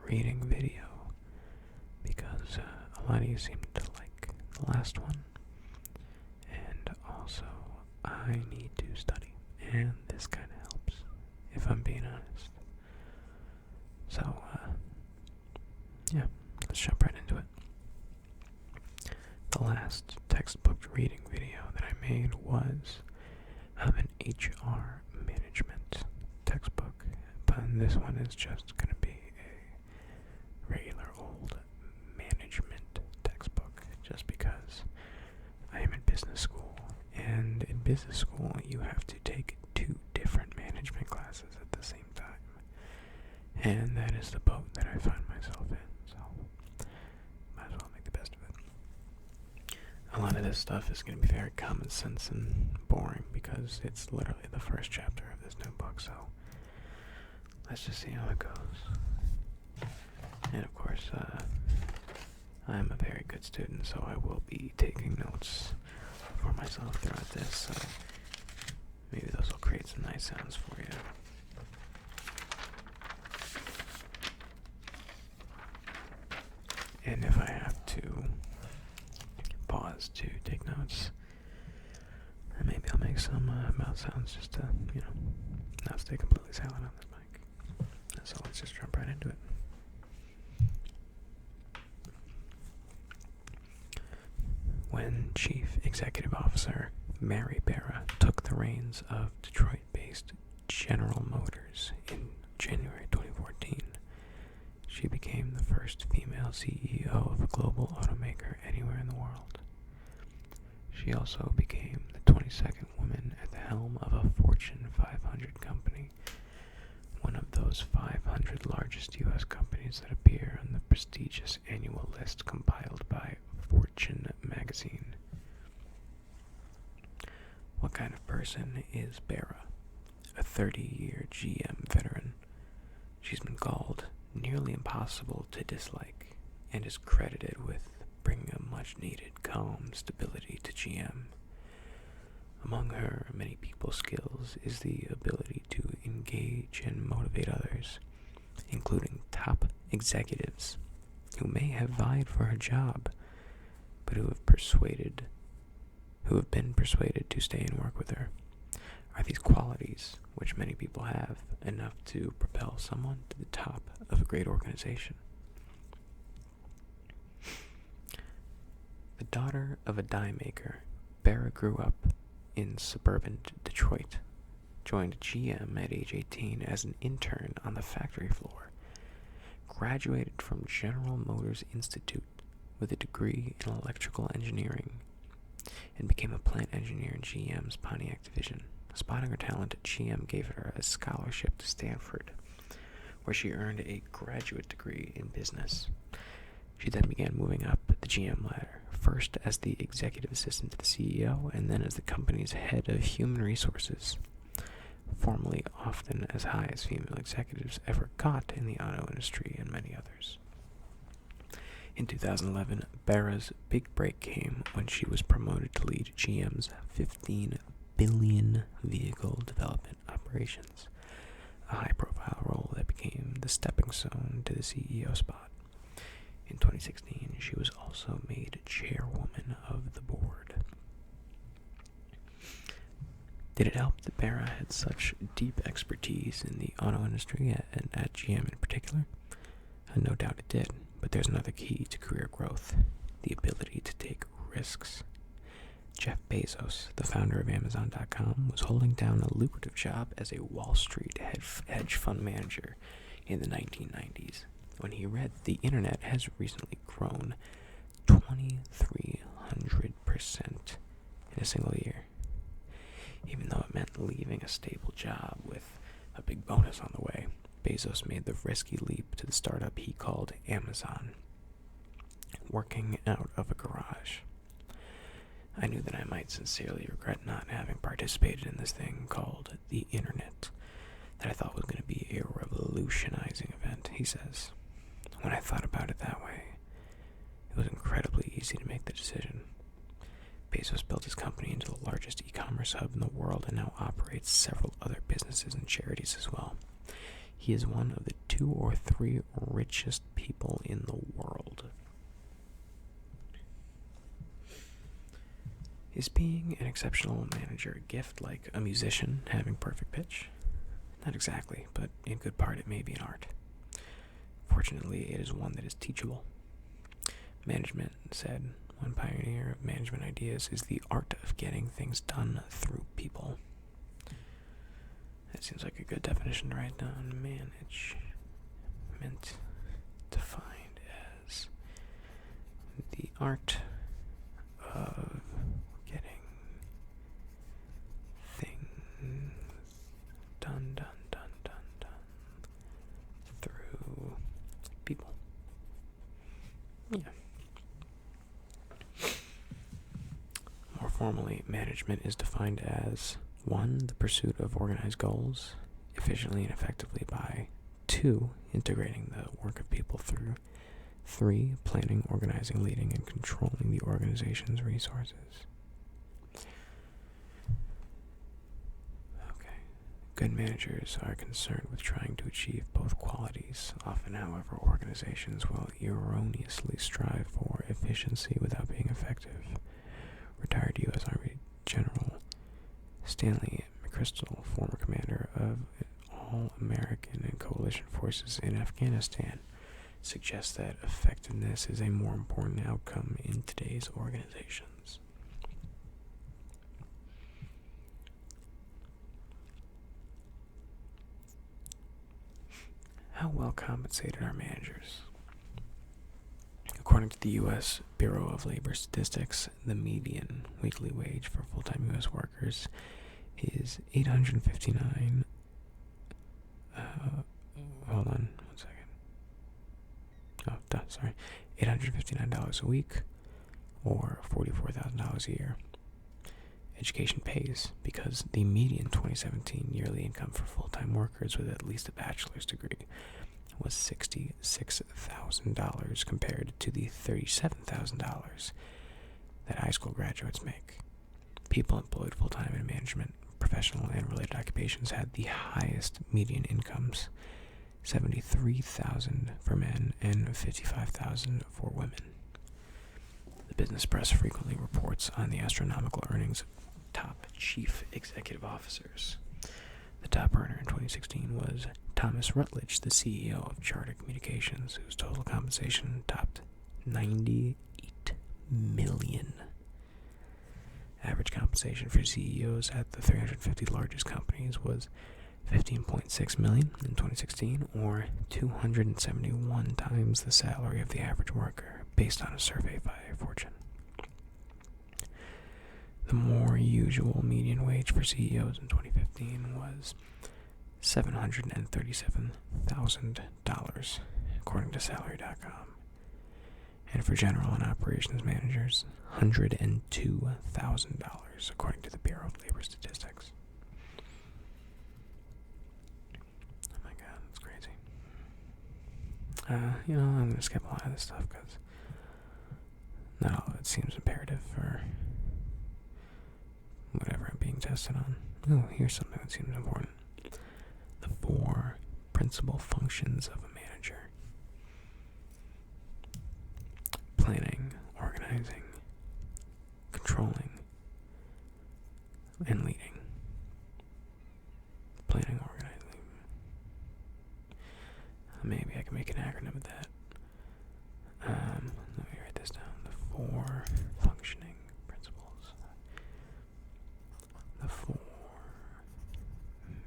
reading video because a lot of you seemed to like the last one, and also I need to study, and this kind of helps, if I'm being honest. So, yeah, let's jump right into it. The last textbook reading video that I made was of an HR management textbook, but this one is just going to be a regular old management textbook, just because I am in business school, and in business school you have to take 2 different management classes at the same time, and that is the boat that I find myself in, so might as well make the best of it. A lot of this stuff is going to be very common sense and boring because it's literally the first chapter of this new book, so let's just see how it goes. And of course, I'm a very good student, so I will be taking notes for myself throughout this, so maybe those will create some nice sounds for you. And if I have to pause to take notes, or maybe I'll make some mouth sounds just to, not stay completely silent on this mic. So let's just jump right into it. When Chief Executive Officer Mary Barra took the reins of Detroit-based General Motors in January 2014, she became the first female CEO of a global automaker anywhere in the world. She also became the 22nd woman at the helm of a Fortune 500 company, one of those 500 largest U.S. companies that appear on the prestigious annual list compiled by Fortune magazine. What kind of person is Barra? A 30-year GM veteran. She's been called nearly impossible to dislike and is credited with bringing a much-needed calm stability to GM. Among her many people skills is the ability to engage and motivate others, including top executives who may have vied for her job, but who have been persuaded to stay and work with her. Are these qualities, which many people have, enough to propel someone to the top of a great organization? The daughter of a die maker, Barra grew up in suburban Detroit, joined GM at age 18 as an intern on the factory floor, graduated from General Motors Institute with a degree in electrical engineering, and became a plant engineer in GM's Pontiac division. Spotting her talent, GM gave her a scholarship to Stanford, where she earned a graduate degree in business. She then began moving up the GM ladder, first as the executive assistant to the CEO, and then as the company's head of human resources, formerly often as high as female executives ever got in the auto industry and many others. In 2011, Barra's big break came when she was promoted to lead GM's $15 billion vehicle development operations, a high-profile role that became the stepping stone to the CEO spot. In 2016, she was also made chairwoman of the board. Did it help that Barra had such deep expertise in the auto industry and at GM in particular? No doubt it did, but there's another key to career growth: the ability to take risks. Jeff Bezos, the founder of Amazon.com, was holding down a lucrative job as a Wall Street hedge fund manager in the 1990s when he read the internet has recently grown 2,300% in a single year. Even though it meant leaving a stable job with a big bonus on the way, Bezos made the risky leap to the startup he called Amazon, working out of a garage. I knew that I might sincerely regret not having participated in this thing called the internet, that I thought was going to be a revolutionizing event, he says. When I thought about it that way, it was incredibly easy to make the decision. Bezos built his company into the largest e-commerce hub in the world and now operates several other businesses and charities as well. He is one of the 2 or 3 richest people in the world. Is being an exceptional manager a gift like a musician having perfect pitch? Not exactly, but in good part it may be an art. Fortunately, it is one that is teachable. Management, said one pioneer of management ideas, is the art of getting things done through people. That seems like a good definition to write down. Management defined as the art of getting things done through people. Yeah. More formally, management is defined as 1. The pursuit of organized goals efficiently and effectively by 2. Integrating the work of people through 3. Planning, organizing, leading, and controlling the organization's resources. Okay. Good managers are concerned with trying to achieve both qualities. Often, however, organizations will erroneously strive for efficiency without being effective. Retired U.S. Army General Stanley McChrystal, former commander of all American and coalition forces in Afghanistan, suggests that effectiveness is a more important outcome in today's organizations. How well compensated are managers? According to the U.S. Bureau of Labor Statistics, the median weekly wage for full-time U.S. workers is $859. Hold on 1 second. $859 a week, or $44,000 a year. Education pays because the median 2017 yearly income for full-time workers with at least a bachelor's degree was $66,000 compared to the $37,000 that high school graduates make. People employed full-time in management, professional, and related occupations had the highest median incomes, $73,000 for men and $55,000 for women. The business press frequently reports on the astronomical earnings of top chief executive officers. The top earner in 2016 was Thomas Rutledge, the CEO of Charter Communications, whose total compensation topped $98 million. Average compensation for CEOs at the 350 largest companies was $15.6 million in 2016, or 271 times the salary of the average worker, based on a survey by Fortune. The more usual median wage for CEOs in 2015 was $737,000, according to Salary.com. And for general and operations managers, $102,000, according to the Bureau of Labor Statistics. Oh my god, that's crazy. I'm going to skip a lot of this stuff because not all of it seems imperative for whatever I'm being tested on. Oh, here's something that seems important. The 4 principal functions of a manager: planning, organizing, controlling, and leading. Planning, organizing. Maybe I can make an acronym of that. Let me write this down. The 4 functioning principles. The 4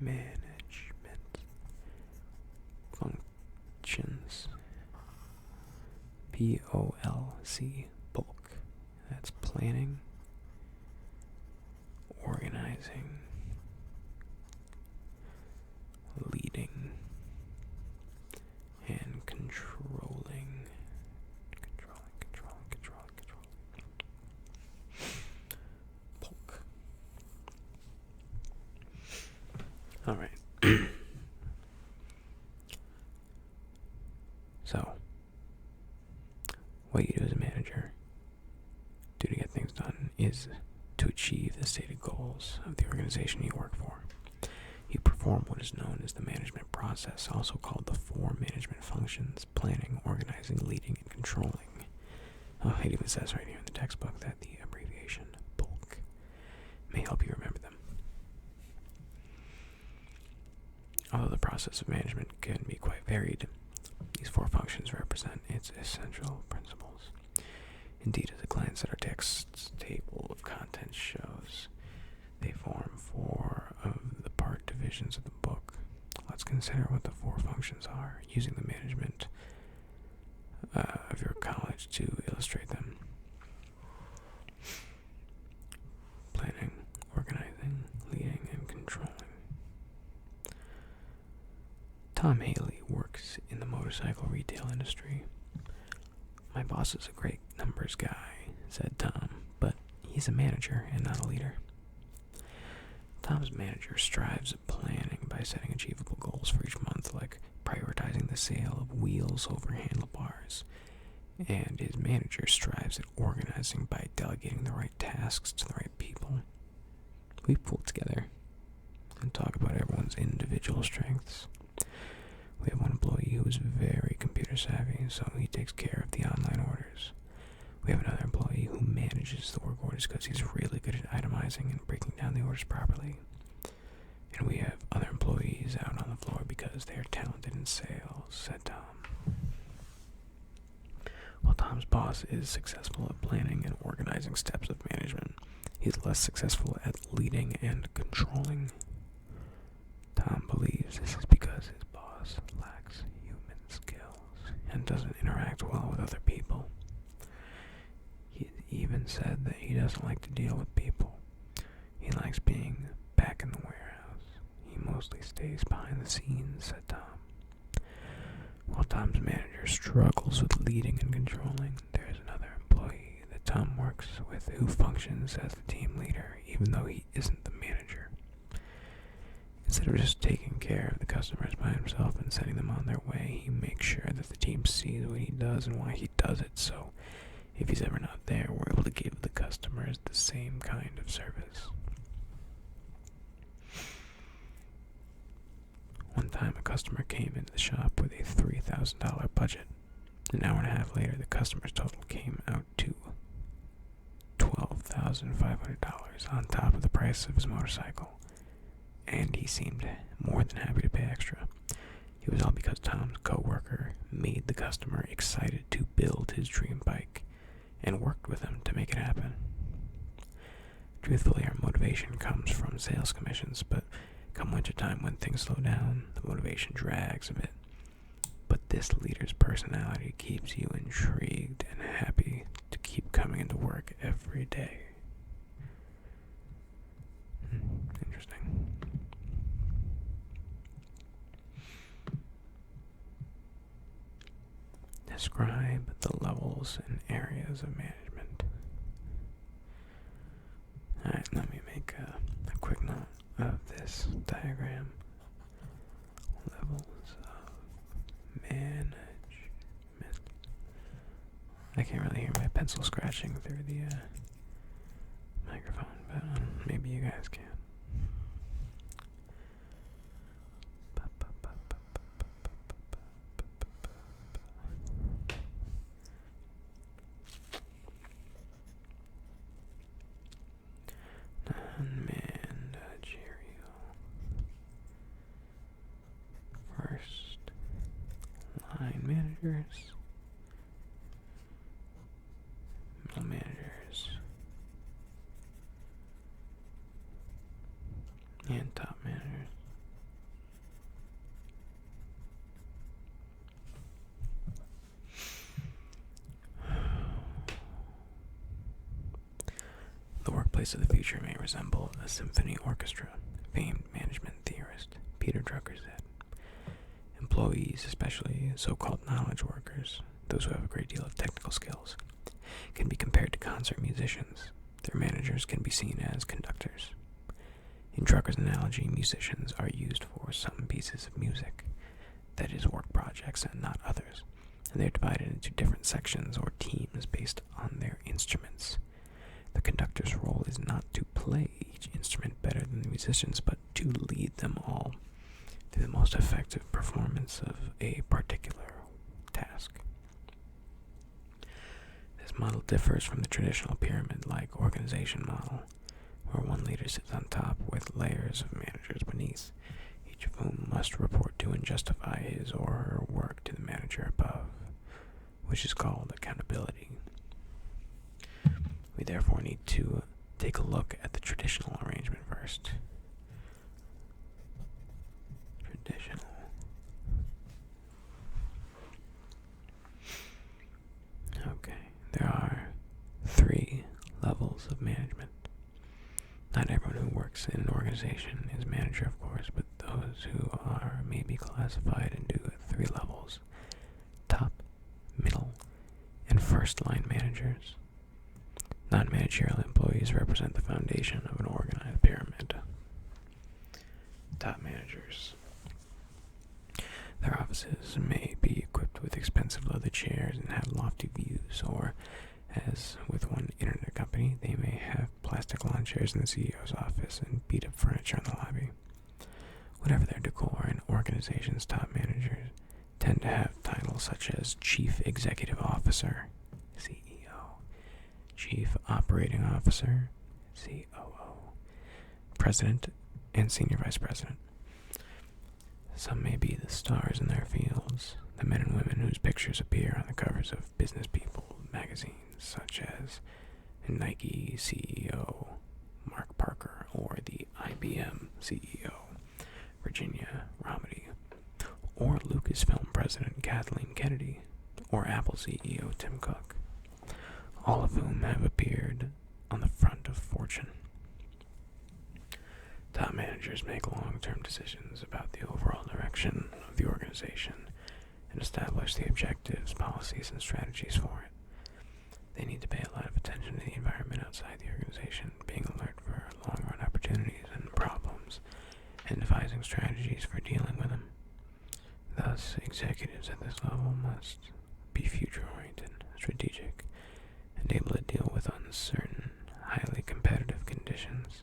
management functions. POLC, bulk. That's planning, organizing, leading, and controlling. Bulk. All right. So, what you do as a manager, to get things done, is to achieve the stated goals of the organization you work for. You provide perform what is known as the management process, also called the four management functions: planning, organizing, leading, and controlling. Oh, it even says right here in the textbook that the abbreviation BULK may help you remember them. Although the process of management can be quite varied, these four functions represent its essential principles. Indeed, as a glance at our text's table of contents shows, they form four of the part divisions of the book. Let's consider what the four functions are, using the management of your college to illustrate them. Planning, organizing, leading, and controlling. Tom Haley works in the motorcycle retail industry. My boss is a great numbers guy, said Tom, but he's a manager and not a leader. Tom's manager strives at planning by setting achievable goals for each month, like prioritizing the sale of wheels over handlebars. And his manager strives at organizing by delegating the right tasks to the right people. We pull together and talk about everyone's individual strengths. We have one employee who is very computer savvy, so he takes care of the online orders. We have another employee who manages the work orders because he's really good at itemizing and breaking down the orders properly. And we have other employees out on the floor because they are talented in sales, said Tom. While Tom's boss is successful at planning and organizing steps of management, he's less successful at leading and controlling. Tom believes this is because his boss lacks human skills and doesn't interact well with other people. He even said that he doesn't like to deal with people. He likes being back in the warehouse. He mostly stays behind the scenes, said Tom. While Tom's manager struggles with leading and controlling, there is another employee that Tom works with who functions as the team leader, even though he isn't the manager. Instead of just taking care of the customers by himself and sending them on their way, he makes sure that the team sees what he does and why he does it, so if he's ever not there, we're able to give the customers the same kind of service. One time, a customer came into the shop with a $3,000 budget. An hour and a half later, the customer's total came out to $12,500 on top of the price of his motorcycle, and he seemed more than happy to pay extra. It was all because Tom's coworker made the customer excited to build his dream bike and worked with him to make it happen. Truthfully, our motivation comes from sales commissions, but come wintertime when things slow down, the motivation drags a bit. But this leader's personality keeps you intrigued and happy to keep coming into work every day. Interesting. Describe the levels and areas of management. Alright, let me make a quick note of this diagram. Levels of management. I can't really hear my pencil scratching through the microphone, but maybe you guys can. First line managers, middle managers, and top managers. The workplace of the future may resemble a symphony orchestra, famed management theorist Peter Drucker said. Employees, especially so-called knowledge workers, those who have a great deal of technical skills, can be compared to concert musicians. Their managers can be seen as conductors. In Drucker's analogy, musicians are used for some pieces of music, that is, work projects and not others, and they're divided into different sections or teams based on their instruments. The conductor's role is not to play each instrument better than the musicians, but to lead them all. to the most effective performance of a particular task. This model differs from the traditional pyramid-like organization model, where one leader sits on top with layers of managers beneath, each of whom must report to and justify his or her work to the manager above, which is called accountability. We therefore need to take a look at the traditional arrangement first. Traditional. Okay, there are 3 levels of management. Not everyone who works in an organization is manager, of course, but those who are may be classified into 3 levels: top, middle, and first-line managers. Non-managerial employees represent the foundation of an organized pyramid. Top managers. Their offices may be equipped with expensive leather chairs and have lofty views, or, as with one internet company, they may have plastic lawn chairs in the CEO's office and beat-up furniture in the lobby. Whatever their decor, an organization's top managers tend to have titles such as Chief Executive Officer, CEO, Chief Operating Officer, COO, President, and Senior Vice President. Some may be the stars in their fields, the men and women whose pictures appear on the covers of Business People magazines, such as Nike CEO Mark Parker or the IBM CEO Virginia Rometty, or Lucasfilm President Kathleen Kennedy, or Apple CEO Tim Cook, all of whom have appeared on the front of Fortune. Top managers make long-term decisions about the overall direction of the organization and establish the objectives, policies, and strategies for it. They need to pay a lot of attention to the environment outside the organization, being alert for long-run opportunities and problems, and devising strategies for dealing with them. Thus, executives at this level must be future-oriented, strategic, and able to deal with uncertain, highly competitive conditions.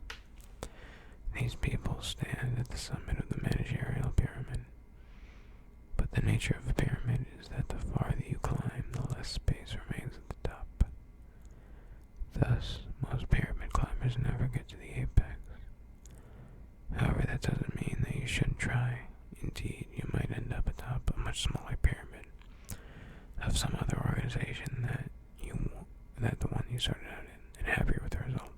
These people stand at the summit of the managerial pyramid, but the nature of a pyramid is that the farther you climb, the less space remains at the top. Thus, most pyramid climbers never get to the apex. However, that doesn't mean that you shouldn't try. Indeed, you might end up atop a much smaller pyramid of some other organization that the one you started out in, and happier with the results.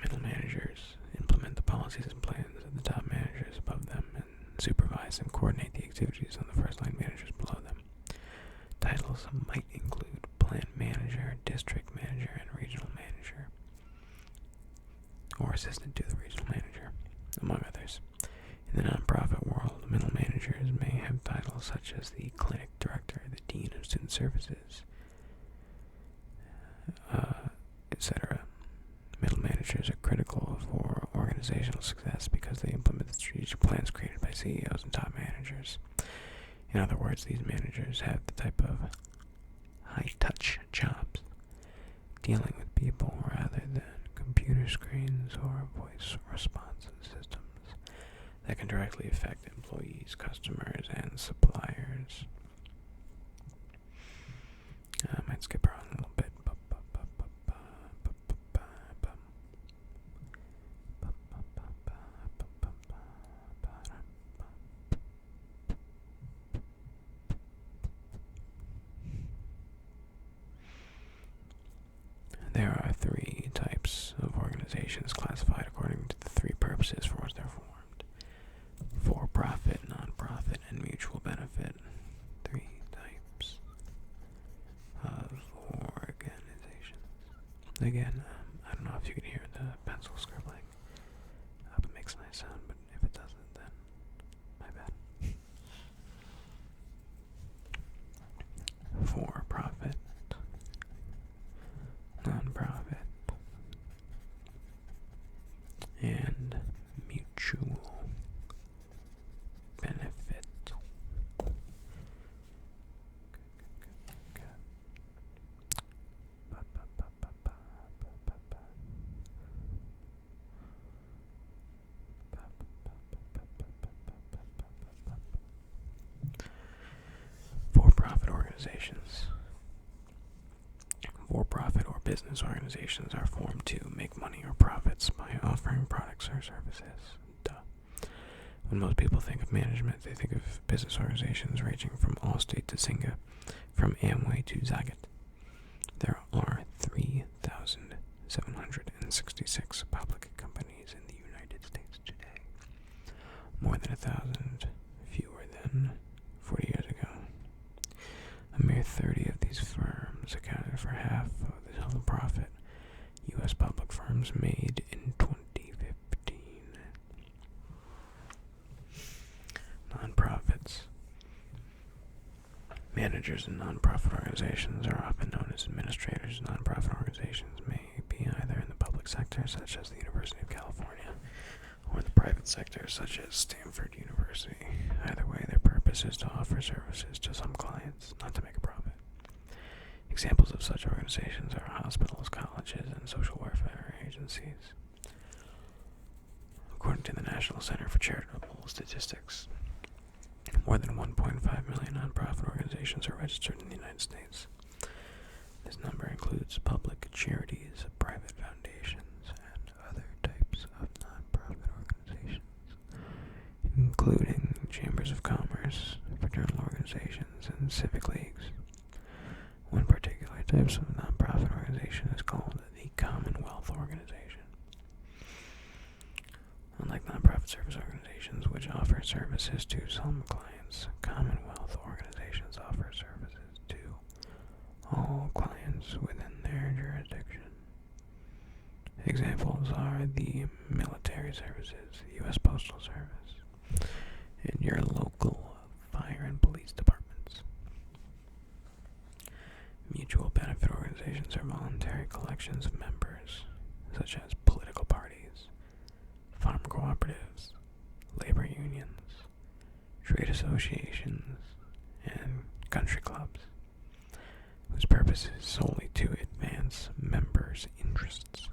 Middle managers implement the policies and plans of the top managers above them and supervise and coordinate the activities of the first-line managers below them. Titles might include plant manager, district manager, and regional manager, or assistant to the regional manager, among others. In the nonprofit world, middle managers may have titles such as the clinic director, the dean of student services, etc. Middle managers are critical for organizational success because they implement the strategic plans created by CEOs and top managers. In other words, these managers have the type of high-touch jobs, dealing with people rather than computer screens or voice response systems that can directly affect employees, customers, and suppliers. I might skip around a little bit. There are 3 types of organizations classified according to the 3 purposes for which they're formed: for-profit, non-profit, and mutual benefit. 3 types of organizations. Again, I don't know if you can hear the pencil scribbling. It makes a nice sound, but if it doesn't, then my bad. For-profit, non-profit, and mutual benefit. organizations. For-profit or business organizations are formed to make money or profits by offering products or services. Duh. When most people think of management, they think of business organizations ranging from Allstate to Zynga, from Amway to Zagat. There are 3,766 public companies in the United States today, more than 1,000 fewer than 40 years ago. A mere 30 of these firms accounted for half of the total profit U.S. public firms made in 2015. Nonprofits. Managers in nonprofit organizations are often known as administrators. Nonprofit organizations may be either in the public sector, such as the University of California, or in the private sector, such as Stanford University. Either way, their purpose is to offer services to some clients, not to make a profit. Examples of such organizations are hospitals, colleges, and social welfare agencies. According to the National Center for Charitable Statistics, more than 1.5 million nonprofit organizations are registered in the United States. This number includes public charities, private foundations, and other types of nonprofit organizations, including chambers of commerce, fraternal organizations, and civic leagues. One particular type of nonprofit organization is called the Commonwealth Organization. Unlike nonprofit service organizations, which offer services to some clients, Commonwealth organizations offer services to all clients within their jurisdiction. Examples are the military services, the U.S. Postal Service, and your local fire and police departments. Mutual benefit organizations are voluntary collections of members, such as political parties, farm cooperatives, labor unions, trade associations, and country clubs, whose purpose is solely to advance members' interests.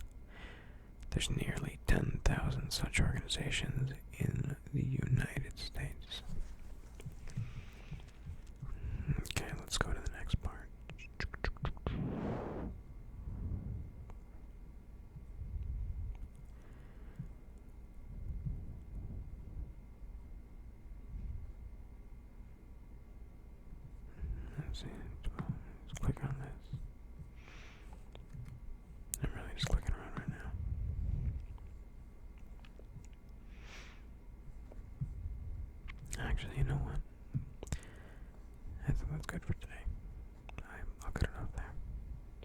There's nearly 10,000 such organizations in the United States. Okay, let's go to the next part. Let's see. Let's click on this. I'm really just clicking around right now. Actually, you know what?